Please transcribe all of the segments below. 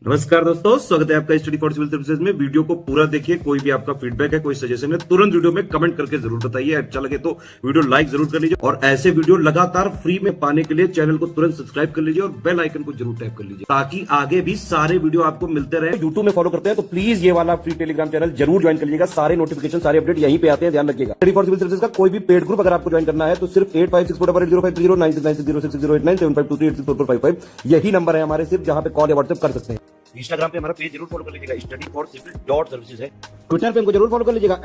नमस्कार दोस्तों, स्वागत है आपका स्टडी फॉर सिविल सर्विसेज में। वीडियो को पूरा देखिए। कोई भी आपका फीडबैक है, कोई सजेशन है, तुरंत वीडियो में कमेंट करके जरूर बताइए। अच्छा लगे तो वीडियो लाइक जरूर कर लीजिए और ऐसे वीडियो लगातार फ्री में पाने के लिए चैनल को तुरंत सब्सक्राइब कर लीजिए और बेल आइकन को जरूर टैप कर लीजिए ताकि आगे भी सारे वीडियो आपको मिलते रहे। यूट्यूब में फॉलो करते हैं तो प्लीज ये वाला फ्री टेलीग्राम चैनल जरूर ज्वाइन कर लीजिएगा। सारे नोटिफिकेशन, सारे अपडेट यहीं पे आते हैं, ध्यान रखिएगा। स्टडी फॉर सिविल सर्विसेज का कोई भी पेड ग्रुप अगर आपको ज्वाइन करना है तो सिर्फ 856480969066089753864455 यही नंबर है हमारे, सिर्फ जहां पे कॉल या व्हाट्सएप कर सकते हैं। इंस्टाग्राम पे हमारा पेज जरूर फॉलो कर लीजिएगा, study for civil dot services है। ट्विटर पे हमको जरूर फॉलो कर लीजिएगा,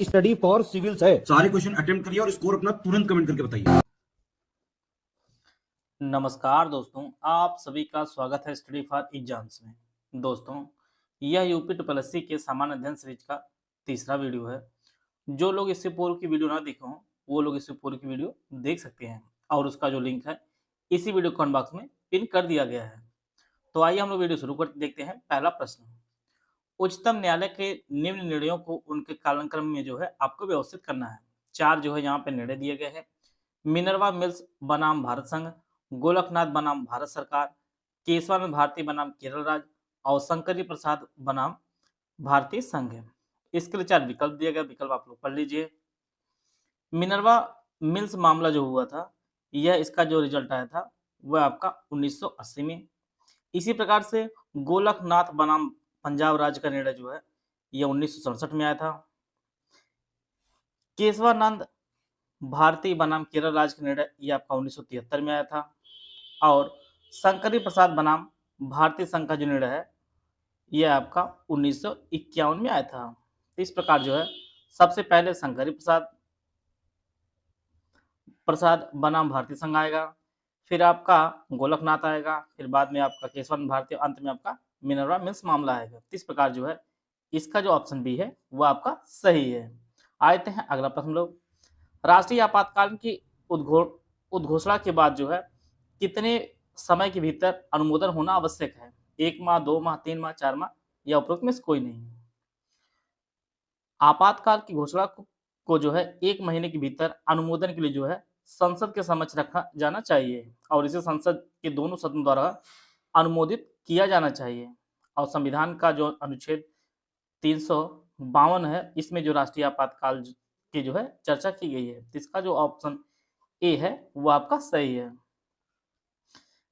@स्टडी फॉर सिविल्स है। सारे क्वेश्चन अटेम्प्ट करिए और स्कोर अपना तुरंत कमेंट करके बताइए। नमस्कार दोस्तों, आप सभी का स्वागत है स्टडी फॉर एग्जाम्स में। दोस्तों, यह यूपी ट्रिपल के सामान्य अध्ययन सीरीज का तीसरा वीडियो है। जो लोग इससे पूर्व की वीडियो ना देखे हों वो लोग इससे पूर्व की वीडियो देख सकते हैं और उसका जो लिंक है इसी वीडियो कमेंट बॉक्स में पिन कर दिया गया है। तो आइए हम लोग वीडियो शुरू कर देखते हैं। पहला प्रश्न, उच्चतम न्यायालय के निम्न निर्णयों को उनके कालानुक्रम में जो है आपको व्यवस्थित करना है। चार जो है यहाँ पे निर्णय दिए गए हैं। मिनर्वा मिल्स बनाम भारत संघ, गोलकनाथ बनाम भारत सरकार, केशवानंद भारती बनाम केरल राज्य और शंकरी प्रसाद बनाम भारतीय संघ है। इसके लिए चार विकल्प दिए गए, विकल्प आप लोग पढ़ लीजिए। मिनर्वा मिल्स मामला जो हुआ था, यह इसका जो रिजल्ट आया था वह आपका 1980 में। इसी प्रकार से गोलकनाथ बनाम पंजाब राज्य का निर्णय जो है यह 1967 में आया था। केशवानंद भारती बनाम केरल राज्य का निर्णय यह आपका 1973 में आया था और शंकरी प्रसाद बनाम भारतीय संघ का जो निर्णय है यह आपका 1951 में आया था। इस प्रकार जो है सबसे पहले शंकरी प्रसाद बनाम भारतीय संघ आएगा, फिर आपका गोलकनाथ आएगा, फिर बाद में आपका केशवानंद भारती, अंत में आपका मिनर्वा मिल्स मामला आएगा। इस प्रकार जो है इसका जो ऑप्शन बी है वो आपका सही है। आते हैं अगला प्रश्न लोग। राष्ट्रीय आपातकाल की उद्घोषणा के बाद जो है कितने समय के भीतर अनुमोदन होना आवश्यक है? 1 माह, 2 माह, 3 माह, 4 माह या उपरोक्त में से कोई नहीं। आपातकाल की घोषणा को जो है 1 महीने के भीतर अनुमोदन के लिए जो है संसद के समक्ष रखा जाना चाहिए और इसे संसद के दोनों सदनों द्वारा अनुमोदित किया जाना चाहिए। और संविधान का जो अनुच्छेद 352 है, इसमें जो राष्ट्रीय आपातकाल की जो है चर्चा की गई है। इसका जो ऑप्शन ए है वो आपका सही है।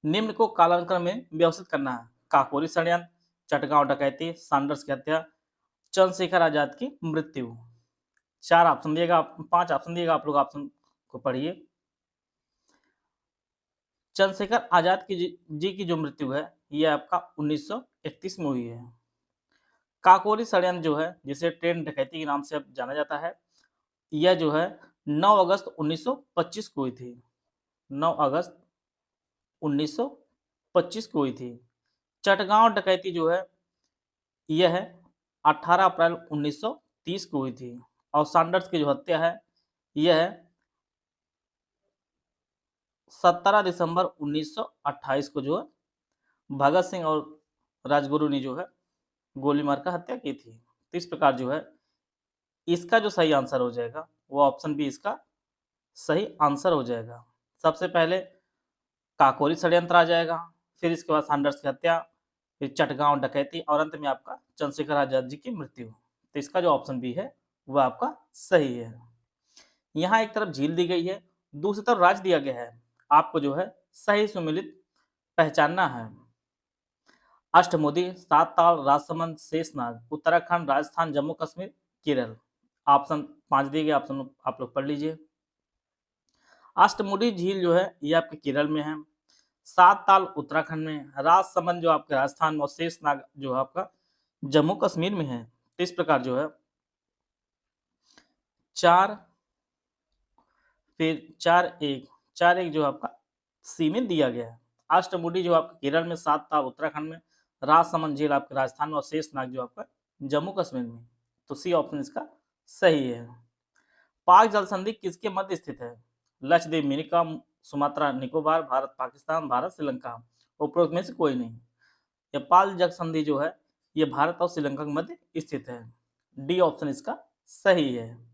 निम्न को कालानुक्रम में व्यवस्थित करना है। काकोरी षड्यंत्र, चटगांव डकैती, सैंडर्स की हत्या, चंद्रशेखर आजाद की मृत्यु। 4 ऑप्शन दिएगा, 5 ऑप्शन दिएगा, आप लोग ऑप्शन को पढ़िए। चंद्रशेखर आजाद जी की जो मृत्यु है यह आपका 1931 में हुई है। काकोरी षड्यंत्र जो है, जिसे ट्रेन डकैती के नाम से अब जाना जाता है, यह जो है 9 अगस्त 1925 को हुई थी। 9 अगस्त 1925 को हुई थी। चटगांव डकैती जो है यह है 18 अप्रैल 1930 को हुई थी और सैंडर्स की जो हत्या है यह है 17 दिसंबर 1928 को जो है भगत सिंह और राजगुरु ने जो है गोली मारकर हत्या की थी। तो इस प्रकार जो है इसका जो सही आंसर हो जाएगा वो ऑप्शन बी इसका सही आंसर हो जाएगा। सबसे पहले काकोरी षड्यंत्र आ जाएगा, फिर इसके बाद सैंडर्स की हत्या, फिर चटगांव डकैती और अंत में आपका चंद्रशेखर आजाद जी की मृत्यु। तो इसका जो ऑप्शन बी है वह आपका सही है। यहाँ एक तरफ झील दी गई है, दूसरी तरफ राज्य दिया गया है। आपको जो है सही सुमिलित पहचानना है। अष्टमुदी, सात ताल, राजसमंद, शेषनाग, उत्तराखंड, राजस्थान, जम्मू कश्मीर, केरल। ऑप्शन 5 दिए गए, ऑप्शन आप लोग पढ़ लीजिए। अष्टमुडी झील जो है ये आपके केरल में है, सात ताल उत्तराखंड में, राजसमंद जो आपके राजस्थान में और शेषनाग जो है आपका जम्मू कश्मीर में है। तो इस प्रकार जो है 4 फिर 4 1 जो आपका सी में दिया गया है। अष्टमुडी जो आपका केरल में, सात ताल उत्तराखंड में, राजसमंद झील आपके राजस्थान में और शेषनाग जो आपका जम्मू कश्मीर में। तो सी ऑप्शन इसका सही है। पाक जल संधि किसके मध्य स्थित है? लक्षद्वीप, मिनिका, सुमात्रा, निकोबार, भारत पाकिस्तान, भारत श्रीलंका। उपरोक्त में से कोई नहीं। यह पाक जल संधि जो है ये भारत और श्रीलंका के मध्य स्थित है। डी ऑप्शन इसका सही है।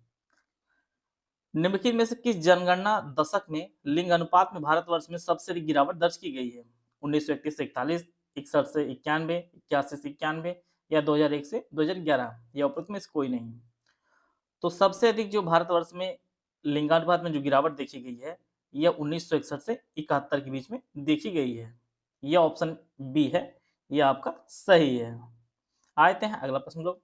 निम्नलिखित में से किस जनगणना दशक में लिंग अनुपात में भारतवर्ष में सबसे अधिक गिरावट दर्ज की गई है? 1931 से 41, 61 से 91, 81 से 91 या 2001 से 2011 या उपरोक्त में से कोई नहीं। तो सबसे अधिक जो भारतवर्ष में लिंगानुपात में जो गिरावट देखी गई है, यह 1961 से 71 के बीच में देखी गई है। यह ऑप्शन बी है, यह आपका सही है। आते हैं अगला प्रश्न लोग।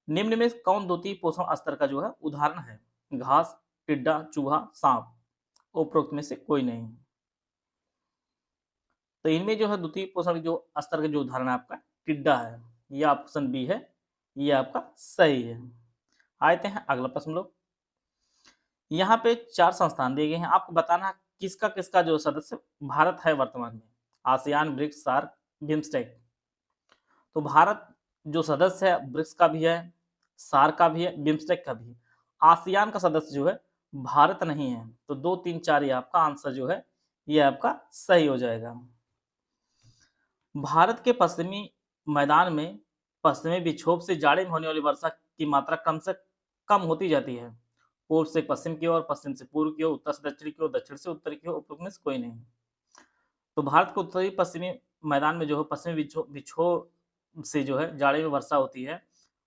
निम्न में कौन द्वितीय पोषण स्तर का जो है उदाहरण है? घास, टिड्डा, चूहा, सांप। उपरोक्त में से कोई नहीं। तो इनमें जो है द्वितीय पोषण जो स्तर का जो उदाहरण है आपका टिड्डा है। यह ऑप्शन बी है, यह आपका सही है। आते हैं अगला प्रश्न लोग। यहाँ पे 4 संस्थान दिए गए हैं, आपको बताना किसका किसका जो सदस्य भारत है वर्तमान में। ASEAN, BRICS, SAARC, BIMSTEC. तो भारत जो सदस्य है ब्रिक्स का भी है, सार्क का भी है, बिम्स्टेक का भी है। आसियान का सदस्य जो है भारत नहीं है। तो 2, 3, 4 ये आपका आंसर जो है ये आपका सही हो जाएगा। भारत के पश्चिमी मैदान में पश्चिमी विक्षोभ से जाड़े में होने वाली वर्षा की मात्रा कम से कम होती जाती है। पूर्व से पश्चिम की ओर, पश्चिम से पूर्व की ओर, उत्तर से दक्षिण की ओर, दक्षिण से उत्तर की ओर। उपरोक्त में से कोई नहीं। तो भारत के उत्तरी पश्चिमी मैदान में जो है पश्चिमी विक्षोभ से जो है जाड़े में वर्षा होती है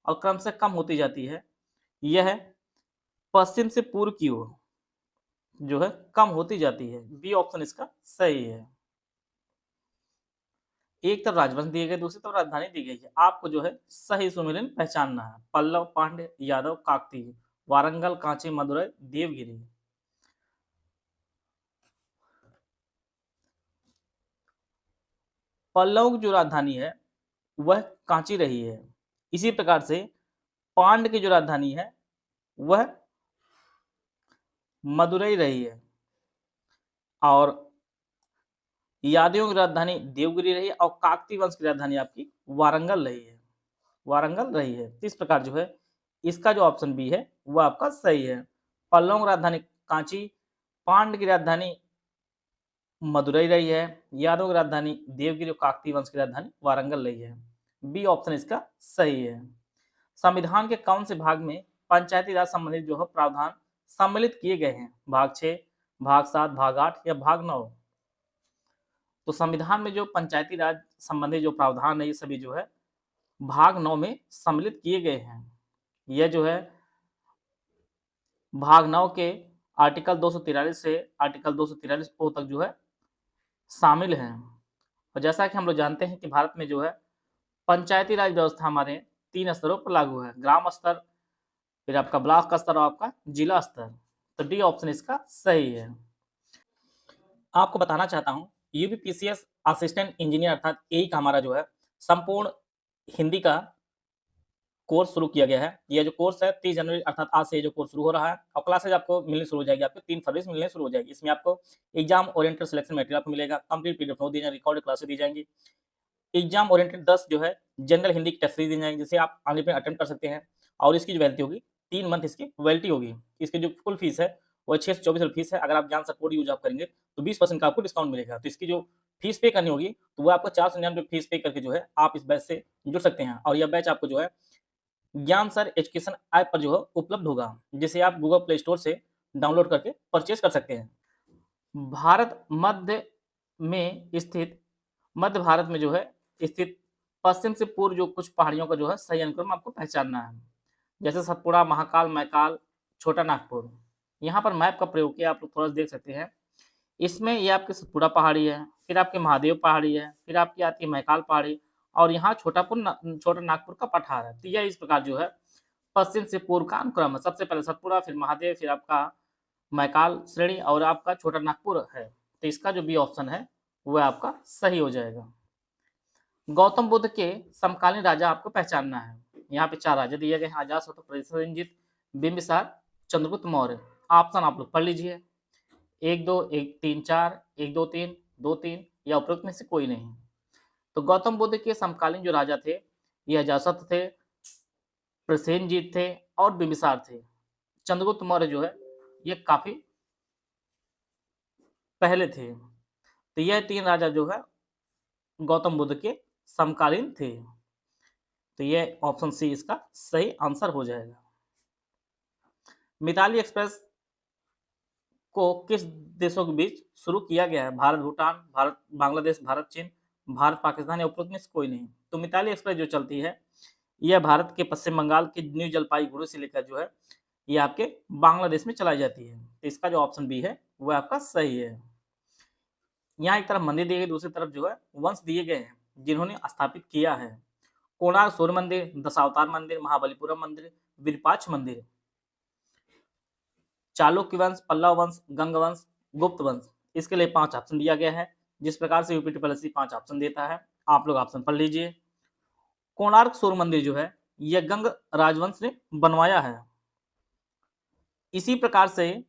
और क्रम से कम होती जाती है। यह पश्चिम से पूर्व की ओर जो है कम होती जाती है। बी ऑप्शन इसका सही है। एक तरफ राजवंश दिए गए, दूसरी तरफ राजधानी दी गई है। आपको जो है सही सुमेलिन पहचानना है। पल्लव, पांड्य, यादव, काकतीय, वारंगल, कांची, मदुरै, देवगिरी। पल्लव की जो राजधानी है वह कांची रही है। इसी प्रकार से पांड्य की जो राजधानी है वह मदुरै रही है और यादवियों की राजधानी देवगिरी रही है और काकतीय वंश की राजधानी आपकी वारंगल रही है। वारंगल रही है। इस प्रकार जो है इसका जो ऑप्शन बी है वह आपका सही है। पल्लव की राजधानी कांची, पांड्य की राजधानी मदुरै रही है, यादव की राजधानी देवगिरी और काकतीय वंश की राजधानी वारंगल रही है। बी ऑप्शन इसका सही है। संविधान के कौन से भाग में पंचायती राज संबंधित जो है प्रावधान सम्मिलित किए गए हैं? भाग 6, भाग 7, भाग 8 या भाग 9। तो संविधान में जो पंचायती राज संबंधी जो प्रावधान है ये सभी जो है भाग 9 में सम्मिलित किए गए हैं। यह जो है भाग 9 के आर्टिकल 243 से आर्टिकल 243 ओ तक जो है शामिल हैं। और जैसा कि हम लोग जानते हैं कि भारत में जो है पंचायती राज व्यवस्था हमारे 3 स्तरों पर लागू है। ग्राम स्तर, फिर आपका ब्लॉक का स्तर और आपका जिला स्तर। तो डी ऑप्शन इसका सही है। आपको बताना चाहता हूँ यूपीपीसीएस असिस्टेंट इंजीनियर अर्थात एई का हमारा जो है संपूर्ण हिंदी का कोर्स शुरू किया गया है। यह जो कोर्स है 30 जनवरी अर्थात आज से ये जो कोर्स शुरू हो रहा है और क्लासेज आपको मिलनी शुरू हो जाएगी। आपको 3 फरवरी से मिलने शुरू हो जाएगी। इसमें आपको एग्जाम ओरिएंटेड सिलेक्शन मटेरियल आपको मिलेगा। कंप्लीट पीडीएफ नोट दी जाएगी, रिकॉर्डेड क्लासेस दी जाएंगी। एग्जाम ओरिएंटेड 10 जो है जनरल हिंदी की टेस्ट सीरीज दी जाएगी जिसे आप ऑनलाइन पे अटेम्प्ट कर सकते हैं और इसकी जो वैलिडिटी होगी 3 मंथ इसकी वैलिडिटी होगी। इसकी जो फुल फीस है वो 6 से 24 फीस है। अगर आप ज्ञान सपोर्ट यूज आप करेंगे तो 20% का आपको डिस्काउंट मिलेगा। तो इसकी जो फीस पे करनी होगी तो वो आपको 499 फीस पे करके जो है आप इस बैच से जुड़ सकते हैं। और यह बैच आपको जो है ज्ञान सर एजुकेशन ऐप पर जो है उपलब्ध होगा जिसे आप गूगल प्ले स्टोर से डाउनलोड करके परचेज कर सकते हैं। भारत मध्य भारत में जो है स्थित पश्चिम से पूर्व जो कुछ पहाड़ियों का जो है सही अनुक्रम आपको पहचानना है। जैसे सतपुड़ा, महाकाल, मैकाल, छोटा नागपुर। यहाँ पर मैप का प्रयोग किया आप लोग थोड़ा सा देख सकते हैं। इसमें ये आपकी सतपुड़ा पहाड़ी है, फिर आपकी महादेव पहाड़ी है, फिर आपकी आती है मैकाल पहाड़ी और यहाँ छोटा नागपुर का पठार है। तो यह इस प्रकार जो है पश्चिम से पूर्व का अनुक्रम है। सबसे पहले सतपुड़ा, फिर महादेव, फिर आपका मैकाल श्रेणी और आपका छोटा नागपुर है। तो इसका जो बी ऑप्शन है वह आपका सही हो जाएगा। गौतम बुद्ध के समकालीन राजा आपको पहचानना है। यहाँ पे 4 राजा दिए गए हैं। अजातशत्रु, प्रसेनजीत, बिंबिसार, चंद्रगुप्त मौर्य। ऑप्शन आप लोग पढ़ लीजिए। 1, 2, 1, 3, 4, 1, 2, 3, 2, 3 या उपरोक्त में से कोई नहीं। तो गौतम बुद्ध के समकालीन जो राजा थे ये अजातशत्रु थे, प्रसेनजीत थे और बिंबिसार थे। चंद्रगुप्त मौर्य जो है ये काफी पहले थे। तो यह 3 राजा जो है गौतम बुद्ध के समकालीन थे। तो यह ऑप्शन सी इसका सही आंसर हो जाएगा। मिताली एक्सप्रेस को किस देशों के बीच शुरू किया गया है? भारत भूटान, भारत बांग्लादेश, भारत चीन, भारत पाकिस्तान या उपरोक्त में से कोई नहीं। तो मिताली एक्सप्रेस जो चलती है यह भारत के पश्चिम बंगाल के न्यू जलपाईगुड़ी से लेकर जो है ये आपके बांग्लादेश में चलाई जाती है। तो इसका जो ऑप्शन बी है वह आपका सही है। यहाँ एक तरफ मंदिर दिए गए, दूसरी तरफ जो है वंश दिए गए हैं जिन्होंने स्थापित किया है। कोणार्क सूर्य मंदिर, दशावतार मंदिर, महाबलीपुरम मंदिर, विरूपाक्ष मंदिर, चालुक्य वंश, पल्लव वंश, गंग वंश, गुप्त वंश। इसके लिए 5 ऑप्शन दिया गया है। जिस प्रकार से यूपी ट्रिपल एससी 5 ऑप्शन देता है, आप लोग ऑप्शन पढ़ लीजिए। कोणार्क सूर्य मंदिर जो है यह गंग राजवंश ने बनवाया है। इसी प्रकार से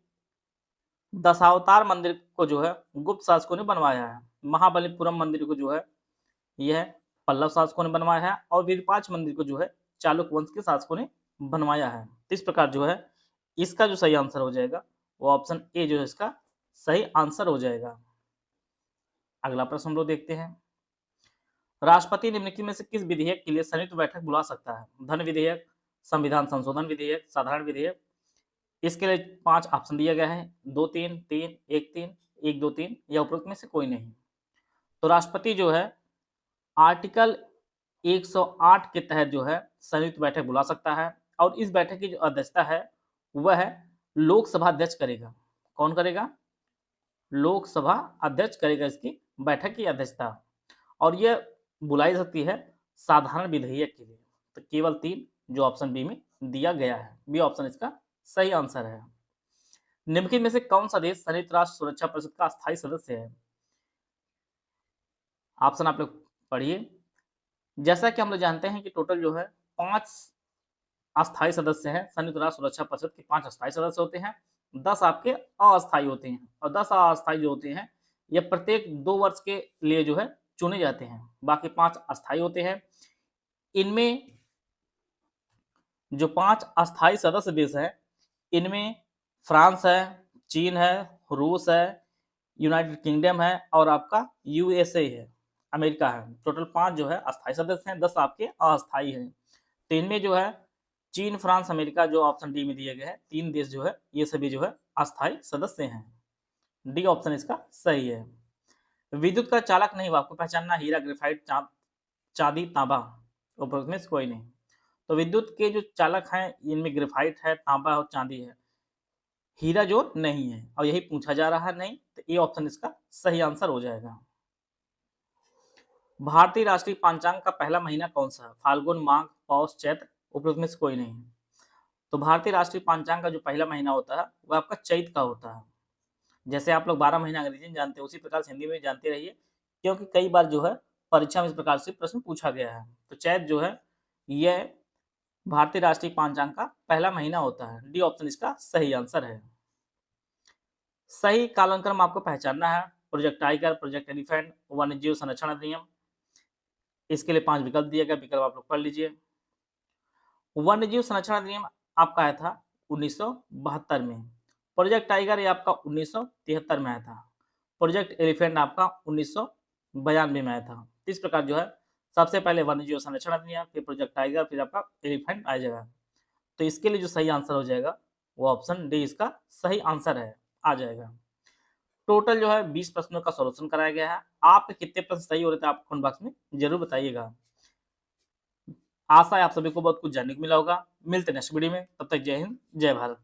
दशावतार मंदिर को जो है गुप्त शासकों ने बनवाया है। महाबलीपुरम मंदिर को जो है यह पल्लव शासकों ने बनवाया है और विरूपाक्ष मंदिर को जो है चालुक्य वंश के शासकों ने बनवाया है। इस प्रकार जो है इसका जो सही आंसर हो जाएगा वो ऑप्शन ए जो है इसका सही आंसर हो जाएगा। अगला प्रश्न हम लोग देखते हैं। राष्ट्रपति निम्नलिखित में से किस विधेयक के लिए संयुक्त बैठक बुला सकता है? धन विधेयक, संविधान संशोधन विधेयक, साधारण विधेयक। इसके लिए 5 ऑप्शन दिया गया है, 2 3 3 1 3 1 2 3 या उपरोक्त में से कोई नहीं। तो राष्ट्रपति जो है आर्टिकल 108 के तहत जो है संयुक्त बैठक बुला सकता है और इस बैठक की जो अध्यक्षता है वह लोकसभा अध्यक्ष करेगा। कौन करेगा? लोकसभा अध्यक्ष करेगा इसकी बैठक की अध्यक्षता। और यह बुलाई सकती है साधारण विधेयक के लिए। तो केवल 3 जो ऑप्शन बी में दिया गया है, बी ऑप्शन इसका सही आंसर है। निम्नलिखित में से कौन सा देश संयुक्त राष्ट्र सुरक्षा परिषद का अस्थायी सदस्य है? ऑप्शन आप लोग पढ़िए। जैसा कि हम लोग जानते हैं कि टोटल जो है 5 अस्थायी सदस्य हैं। संयुक्त राष्ट्र सुरक्षा परिषद के 5 अस्थायी सदस्य होते हैं, 10 आपके अस्थायी होते हैं और 10 अस्थायी जो होते हैं ये प्रत्येक 2 वर्ष के लिए जो है चुने जाते हैं। बाकी 5 अस्थायी होते हैं। इनमें जो 5 अस्थायी सदस्य देश हैं इनमें फ्रांस है, चीन है, रूस है, यूनाइटेड किंगडम है और आपका यूएसए है, अमेरिका है। टोटल 5 जो है अस्थायी सदस्य हैं, 10 आपके अस्थायी हैं। तो इनमें जो है चीन, फ्रांस, अमेरिका जो ऑप्शन डी में दिए गए हैं 3 देश जो है ये सभी जो है अस्थायी सदस्य हैं। डी ऑप्शन इसका सही है। विद्युत का चालक नहीं हुआ, आपको पहचानना हीरा, ग्रेफाइट, चांदी, तांबा, उपरोक्त में से कोई नहीं। तो विद्युत के जो चालक हैं इनमें ग्रेफाइट है, तांबा और चांदी है, हीरा जो नहीं है और यही पूछा जा रहा है नहीं। तो ए ऑप्शन इसका सही आंसर हो जाएगा। भारतीय राष्ट्रीय पंचांग का पहला महीना कौन सा है? फाल्गुन, माघ, पौष, चैत्र, उपरोक्त में से कोई नहीं। तो भारतीय राष्ट्रीय पंचांग का जो पहला महीना होता है वह आपका चैत का होता है। जैसे आप लोग 12 महीना अंग्रेजी में जानते हैं उसी प्रकार से हिंदी में जानते रहिए, क्योंकि कई बार जो है परीक्षा में इस प्रकार से प्रश्न पूछा गया है। तो चैत जो है यह भारतीय राष्ट्रीय पंचांग का पहला महीना होता है। डी ऑप्शन इसका सही आंसर है। सही कालानुक्रम आपको पहचानना है। प्रोजेक्ट टाइगर, प्रोजेक्ट एलिफेंट, वन्यजीव संरक्षण अधिनियम। इसके लिए 5 विकल्प दिए गए, विकल्प आप लोग पढ़ लीजिए। वन्यजीव संरक्षण अधिनियम आपका आया था 1972 में। प्रोजेक्ट टाइगर ये आपका 1973 में आया था। प्रोजेक्ट एलिफेंट आपका 1992 में आया था। इस प्रकार जो है सबसे पहले वन्यजीव संरक्षण अधिनियम, फिर प्रोजेक्ट टाइगर, फिर आपका एलिफेंट आ जाएगा। तो इसके लिए जो सही आंसर हो जाएगा वो ऑप्शन डी इसका सही आंसर है, आ जाएगा। टोटल जो है 20 प्रश्नों का सॉल्यूशन कराया गया है। आपके कितने प्रश्न सही हो रहे थे आप कमेंट बॉक्स में जरूर बताइएगा। आशा है आप सभी को बहुत कुछ जानने को मिला होगा। मिलते हैं नेक्स्ट वीडियो में, तब तक जय हिंद, जय भारत।